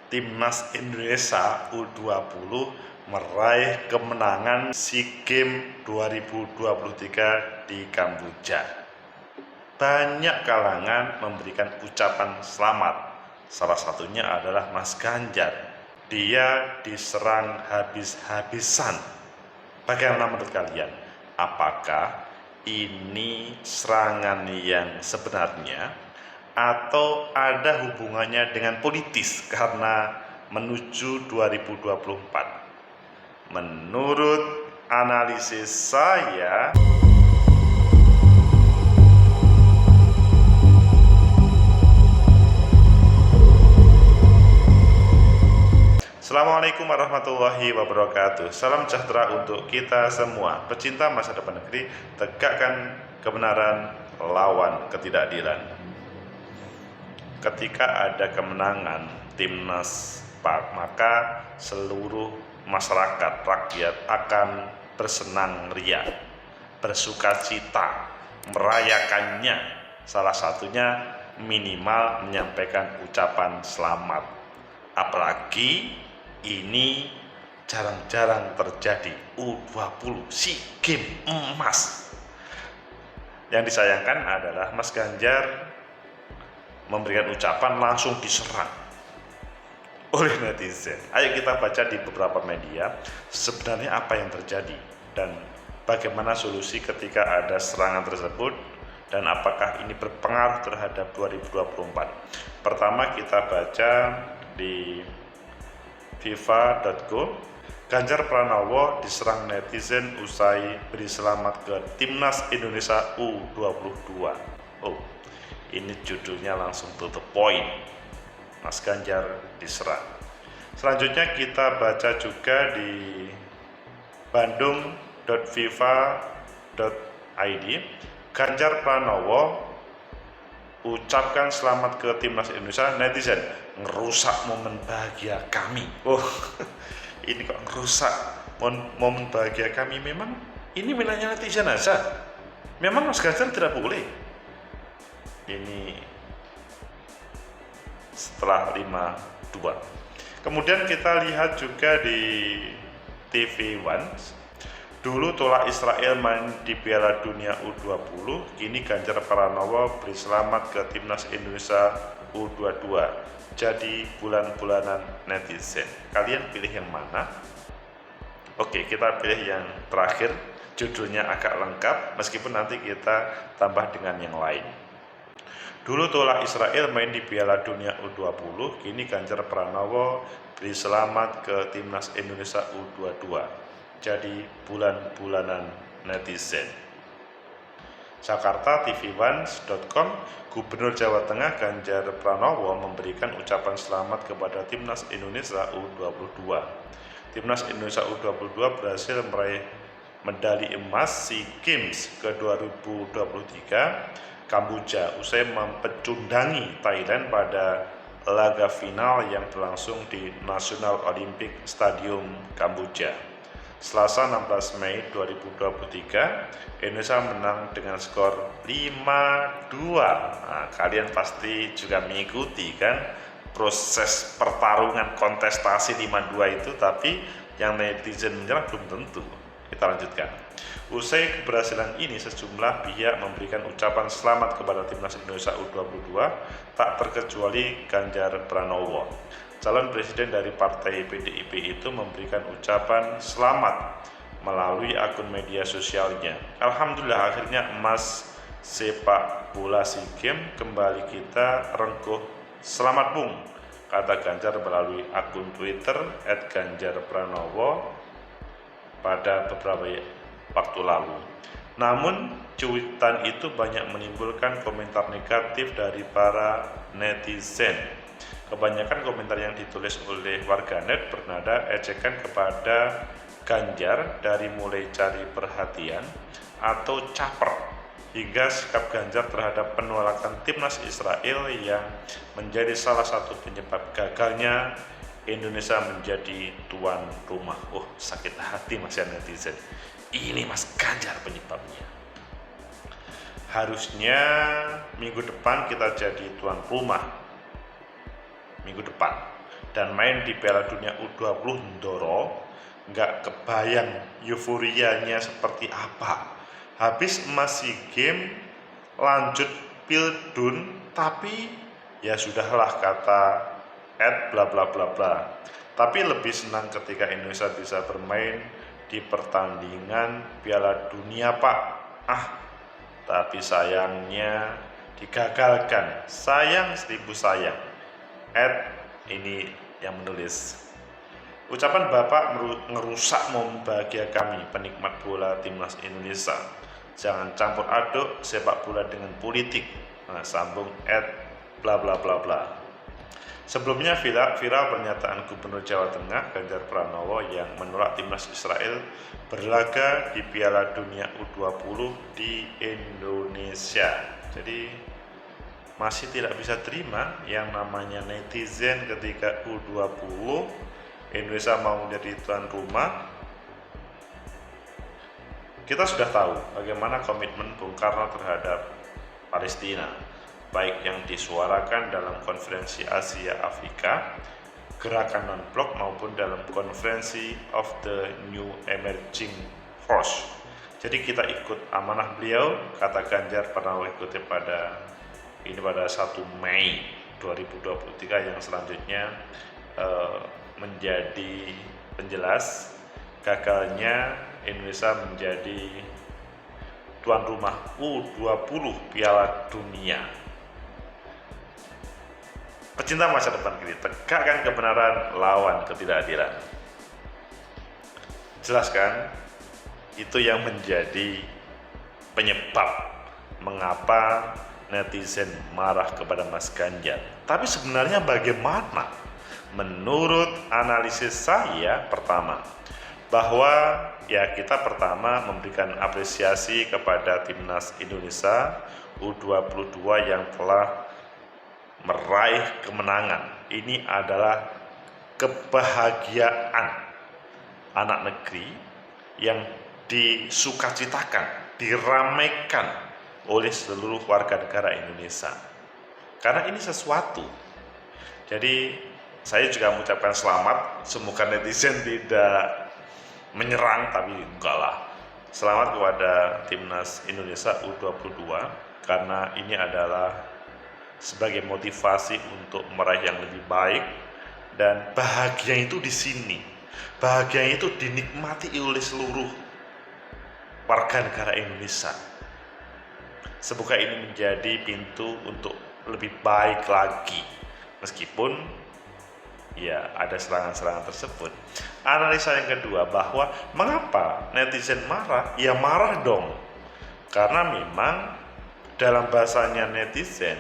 Timnas Indonesia U20 meraih kemenangan SEA Games 2023 di Kamboja. Banyak kalangan memberikan ucapan selamat. Salah satunya adalah Mas Ganjar. Dia diserang habis-habisan. Bagaimana menurut kalian? Apakah ini serangan yang sebenarnya atau ada hubungannya dengan politis karena menuju 2024? Menurut analisis saya, Assalamualaikum warahmatullahi wabarakatuh. Salam sejahtera untuk kita semua. Pecinta masa depan negeri, tegakkan kebenaran, lawan ketidakadilan. Ketika ada kemenangan timnas maka seluruh masyarakat rakyat akan bersenang ria, bersuka cita, merayakannya. Salah satunya minimal menyampaikan ucapan selamat. Apalagi ini jarang-jarang terjadi, U20 SEA Games emas. Yang disayangkan adalah Mas Ganjar memberikan ucapan langsung diserang oleh netizen. Ayo kita baca di beberapa media sebenarnya apa yang terjadi dan bagaimana solusi ketika ada serangan tersebut dan apakah ini berpengaruh terhadap 2024. Pertama kita baca di FIFA.go, Ganjar Pranowo diserang netizen usai beri selamat ke Timnas Indonesia U22. Oh, ini judulnya langsung to the point. Mas Ganjar diserang. Selanjutnya kita baca juga di bandung.fifa.id, Ganjar Pranowo ucapkan selamat ke Timnas Indonesia, netizen ngerusak momen bahagia kami. Oh, ini kok ngerusak momen bahagia kami? Memang ini wilayahnya netizen aja. Memang Mas Ganjar tidak boleh. Ini setelah 52. Kemudian kita lihat juga di TV One. Dulu tolak Israel main di Piala Dunia U20, kini Ganjar Pranowo beri selamat ke Timnas Indonesia U22. Jadi bulan-bulanan netizen. Kalian pilih yang mana? Oke, kita pilih yang terakhir. Judulnya agak lengkap, meskipun nanti kita tambah dengan yang lain. Dulu tolak Israel main di Piala Dunia U20, kini Ganjar Pranowo beri selamat ke Timnas Indonesia U22. Jadi bulan-bulanan netizen. Jakarta tvone.com, Gubernur Jawa Tengah Ganjar Pranowo memberikan ucapan selamat kepada Timnas Indonesia U22. Timnas Indonesia U22 berhasil meraih medali emas SEA Games ke-2023 Kamboja usai mempecundangi Thailand pada laga final yang berlangsung di National Olympic Stadium Kamboja. Selasa 16 Mei 2023, Indonesia menang dengan skor 5-2. Nah, kalian pasti juga mengikuti kan proses pertarungan kontestasi 5-2 itu, tapi yang netizen menyerang belum tentu. Kita lanjutkan. Usai keberhasilan ini, sejumlah pihak memberikan ucapan selamat kepada Timnas Indonesia U22, tak terkecuali Ganjar Pranowo. Calon presiden dari partai PDIP itu memberikan ucapan selamat melalui akun media sosialnya. Alhamdulillah akhirnya emas sepak bola SEA Games kembali kita rengkuh. Selamat Bung, kata Ganjar melalui akun Twitter @ganjarpranowo pada beberapa waktu lalu. Namun cuitan itu banyak menimbulkan komentar negatif dari para netizen. Kebanyakan komentar yang ditulis oleh warganet bernada ejekan kepada Ganjar, dari mulai cari perhatian atau caper hingga sikap Ganjar terhadap penolakan Timnas Israel yang menjadi salah satu penyebab gagalnya Indonesia menjadi tuan rumah. Oh, sakit hati Mas netizen. Ini Mas Ganjar penyebabnya. Harusnya minggu depan kita jadi tuan rumah. Minggu depan. dan main di Piala Dunia U20 Ndoro, nggak kebayang euforianya seperti apa. Habis emas SEA Games, lanjut Pildun, tapi ya sudahlah kata Ed bla bla bla bla. Tapi lebih senang ketika Indonesia bisa bermain di pertandingan Piala Dunia, Pak. Tapi sayangnya digagalkan. Sayang seribu sayang. Ed ini yang menulis. Ucapan Bapak ngerusak momen bahagia kami, penikmat bola timnas Indonesia. Jangan campur aduk sepak bola dengan politik. Sambung Ed bla bla bla bla. Sebelumnya viral pernyataan Gubernur Jawa Tengah Ganjar Pranowo yang menolak timnas Israel berlaga di Piala Dunia U20 di Indonesia. Jadi masih tidak bisa terima yang namanya netizen ketika U20 Indonesia mau menjadi tuan rumah. Kita sudah tahu bagaimana komitmen Bung Karno terhadap Palestina, baik yang disuarakan dalam konferensi Asia Afrika, gerakan non-blok maupun dalam konferensi of the New Emerging Force. Jadi kita ikut amanah beliau, kata Ganjar Pranowo ikuti pada 1 Mei 2023 yang selanjutnya menjadi penjelas gagalnya Indonesia menjadi tuan rumah U20 Piala Dunia. Pecinta masa depan kita, tegakkan kebenaran, lawan ketidakadilan. Jelaskan, itu yang menjadi penyebab mengapa netizen marah kepada Mas Ganjar. Tapi sebenarnya bagaimana? Menurut analisis saya, pertama, bahwa ya kita pertama memberikan apresiasi kepada timnas Indonesia U22 yang telah meraih kemenangan. Ini adalah kebahagiaan anak negeri yang disukacitakan, diramaikan oleh seluruh warga negara Indonesia. Karena ini sesuatu. Jadi saya juga mengucapkan selamat, semoga netizen tidak menyerang, tapi enggak lah. Selamat kepada timnas Indonesia U22 karena ini adalah sebagai motivasi untuk meraih yang lebih baik, dan bahagia itu di sini. Bahagia itu dinikmati oleh seluruh warga negara Indonesia. Semoga ini menjadi pintu untuk lebih baik lagi. Meskipun ya ada serangan-serangan tersebut. Analisa yang kedua, bahwa mengapa netizen marah? Ya marah dong. Karena memang dalam bahasanya netizen,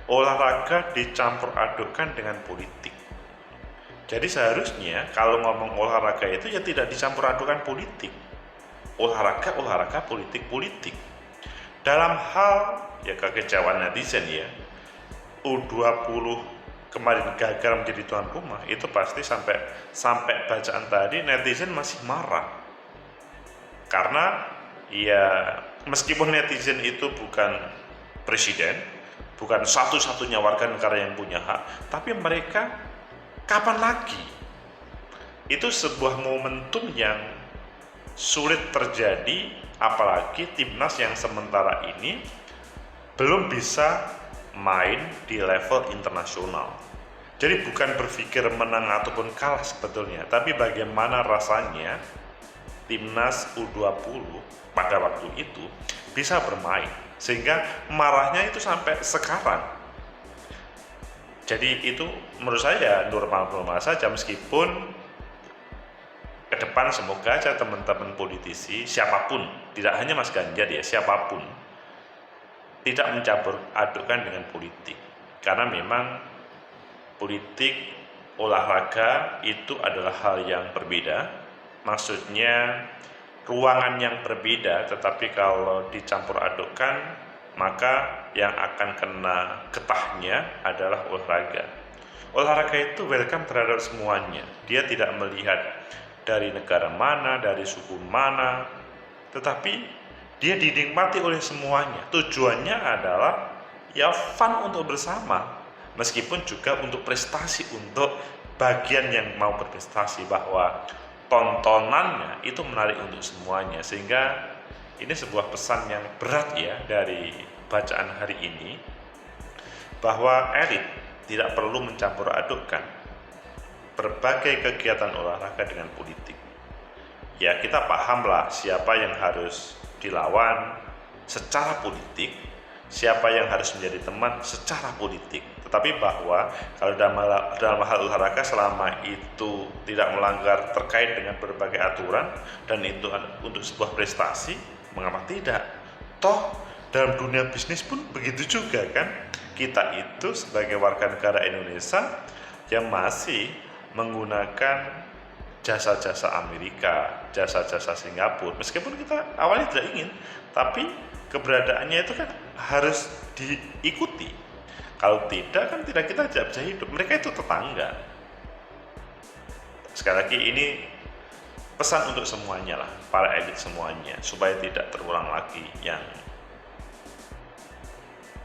olahraga dicampur adukkan dengan politik. Jadi seharusnya kalau ngomong olahraga itu ya tidak dicampur adukkan politik. Olahraga, politik. Dalam hal ya kekecewaan netizen ya, U20 kemarin gagal menjadi tuan rumah, itu pasti sampai bacaan tadi netizen masih marah. Karena ya meskipun netizen itu bukan presiden, bukan satu-satunya warga negara yang punya hak, tapi mereka kapan lagi? Itu sebuah momentum yang sulit terjadi, apalagi timnas yang sementara ini belum bisa main di level internasional. Jadi bukan berpikir menang ataupun kalah sebetulnya, tapi bagaimana rasanya timnas U20 pada waktu itu bisa bermain, sehingga marahnya itu sampai sekarang. Jadi itu menurut saya normal-normal saja, meskipun ke depan semoga aja teman-teman politisi siapapun, tidak hanya Mas Ganjar ya, siapapun tidak mencampur adukkan dengan politik. Karena memang politik, olahraga itu adalah hal yang berbeda. Maksudnya ruangan yang berbeda, tetapi kalau dicampur adukkan maka yang akan kena getahnya adalah olahraga. Olahraga itu welcome terhadap semuanya. Dia tidak melihat dari negara mana, dari suku mana, tetapi dia dinikmati oleh semuanya. Tujuannya adalah ya fun untuk bersama, meskipun juga untuk prestasi, untuk bagian yang mau berprestasi bahwa tontonannya itu menarik untuk semuanya, sehingga ini sebuah pesan yang berat ya dari bacaan hari ini, bahwa elit tidak perlu mencampur adukkan berbagai kegiatan olahraga dengan politik. Ya, kita pahamlah siapa yang harus dilawan secara politik, siapa yang harus menjadi teman secara politik. Tetapi bahwa kalau dalam hal olahraga selama itu tidak melanggar terkait dengan berbagai aturan dan itu untuk sebuah prestasi, mengapa tidak? Toh dalam dunia bisnis pun begitu juga kan. Kita itu sebagai warga negara Indonesia yang masih menggunakan jasa-jasa Amerika, jasa-jasa Singapura, meskipun kita awalnya tidak ingin, tapi keberadaannya itu kan harus diikuti. Kalau tidak kan kita tidak bisa hidup. Mereka itu tetangga. Sekali lagi ini pesan untuk semuanya lah, para elit semuanya, supaya tidak terulang lagi yang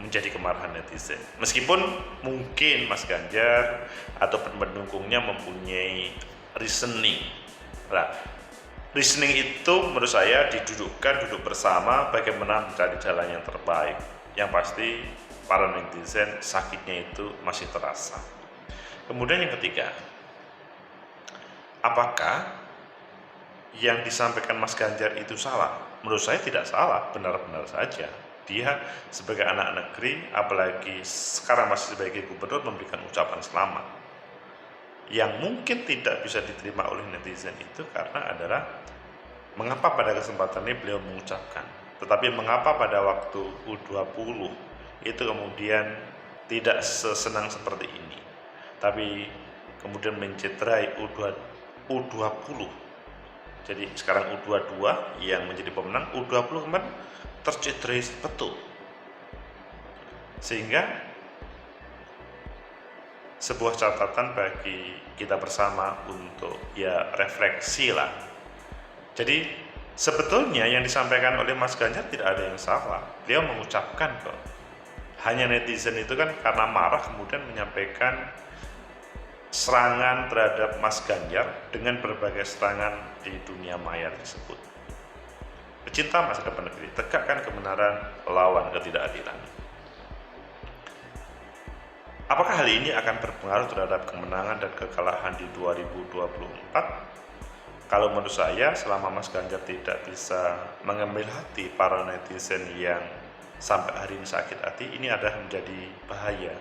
menjadi kemarahan netizen. Meskipun mungkin Mas Ganjar atau pendukungnya mempunyai reasoning. Nah, reasoning itu menurut saya duduk bersama bagaimana mencari jalan yang terbaik. Yang pasti para netizen sakitnya itu masih terasa. Kemudian yang ketiga, apakah yang disampaikan Mas Ganjar itu salah? Menurut saya tidak salah, benar-benar saja. Dia sebagai anak negeri, apalagi sekarang masih sebagai gubernur, memberikan ucapan selamat. Yang mungkin tidak bisa diterima oleh netizen itu karena adalah mengapa pada kesempatan ini beliau mengucapkan, tetapi mengapa pada waktu U20 itu kemudian tidak sesenang seperti ini, tapi kemudian mencederai U20. Jadi sekarang U22 yang menjadi pemenang, U20 kemarin tercederai betul, sehingga sebuah catatan bagi kita bersama untuk ya refleksi lah. Jadi sebetulnya yang disampaikan oleh Mas Ganjar tidak ada yang salah. Beliau mengucapkan kok. Hanya netizen itu kan karena marah kemudian menyampaikan serangan terhadap Mas Ganjar dengan berbagai serangan di dunia maya tersebut. Pecinta masa depan negeri, tegakkan kebenaran, lawan ketidakadilan. Apakah hal ini akan berpengaruh terhadap kemenangan dan kekalahan di 2024? Kalau menurut saya, selama Mas Ganjar tidak bisa mengambil hati para netizen yang sampai hari ini sakit hati, ini adalah menjadi bahaya,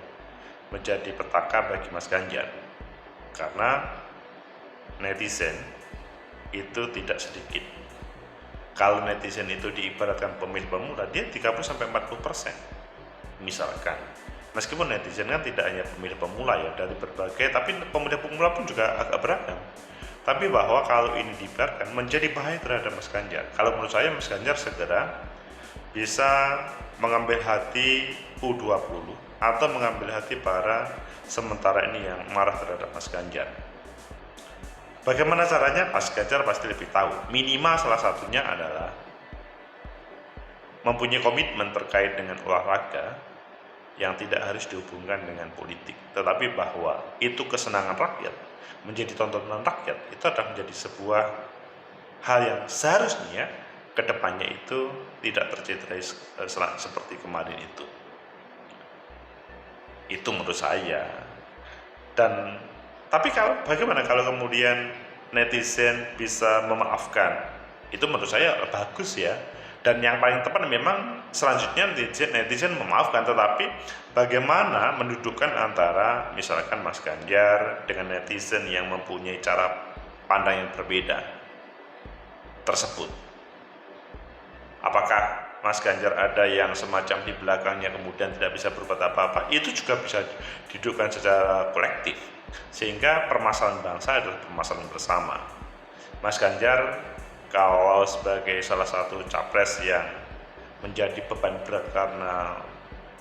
menjadi petaka bagi Mas Ganjar. Karena netizen itu tidak sedikit. Kalau netizen itu diibaratkan pemilih pemula, dia 30-40% misalkan. Meskipun netizen kan tidak hanya pemilih pemula ya, dari berbagai, tapi pemilih pemula pun juga agak beragam. Tapi bahwa kalau ini dibiarkan menjadi bahaya terhadap Mas Ganjar. Kalau menurut saya Mas Ganjar segera bisa mengambil hati U20 atau mengambil hati para sementara ini yang marah terhadap Mas Ganjar. Bagaimana caranya? Mas Ganjar pasti lebih tahu. Minimal salah satunya adalah mempunyai komitmen terkait dengan olahraga yang tidak harus dihubungkan dengan politik, tetapi bahwa itu kesenangan rakyat, menjadi tontonan rakyat, itu adalah menjadi sebuah hal yang seharusnya kedepannya itu tidak tercederai seperti kemarin itu. Itu menurut saya. Dan tapi bagaimana kalau kemudian netizen bisa memaafkan? Itu menurut saya bagus ya. Dan yang paling tepat memang selanjutnya netizen memaafkan, tetapi bagaimana mendudukkan antara misalkan Mas Ganjar dengan netizen yang mempunyai cara pandang yang berbeda tersebut. Apakah Mas Ganjar ada yang semacam di belakangnya kemudian tidak bisa berbuat apa-apa? Itu juga bisa didudukkan secara kolektif, sehingga permasalahan bangsa adalah permasalahan bersama. Mas Ganjar kalau sebagai salah satu capres yang menjadi beban berat karena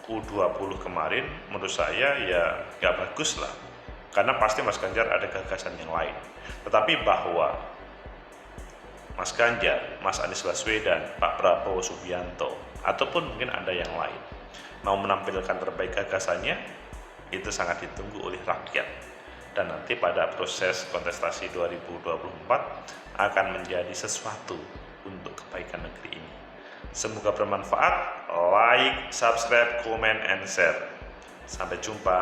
U20 kemarin, menurut saya ya gak bagus lah, karena pasti Mas Ganjar ada gagasan yang lain. Tetapi bahwa Mas Ganjar, Mas Anies Baswedan, Pak Prabowo Subianto, ataupun mungkin ada yang lain mau menampilkan terbaik gagasannya, itu sangat ditunggu oleh rakyat. dan nanti pada proses kontestasi 2024 akan menjadi sesuatu untuk kebaikan negeri ini. Semoga bermanfaat. Like, subscribe, comment, and share. Sampai jumpa.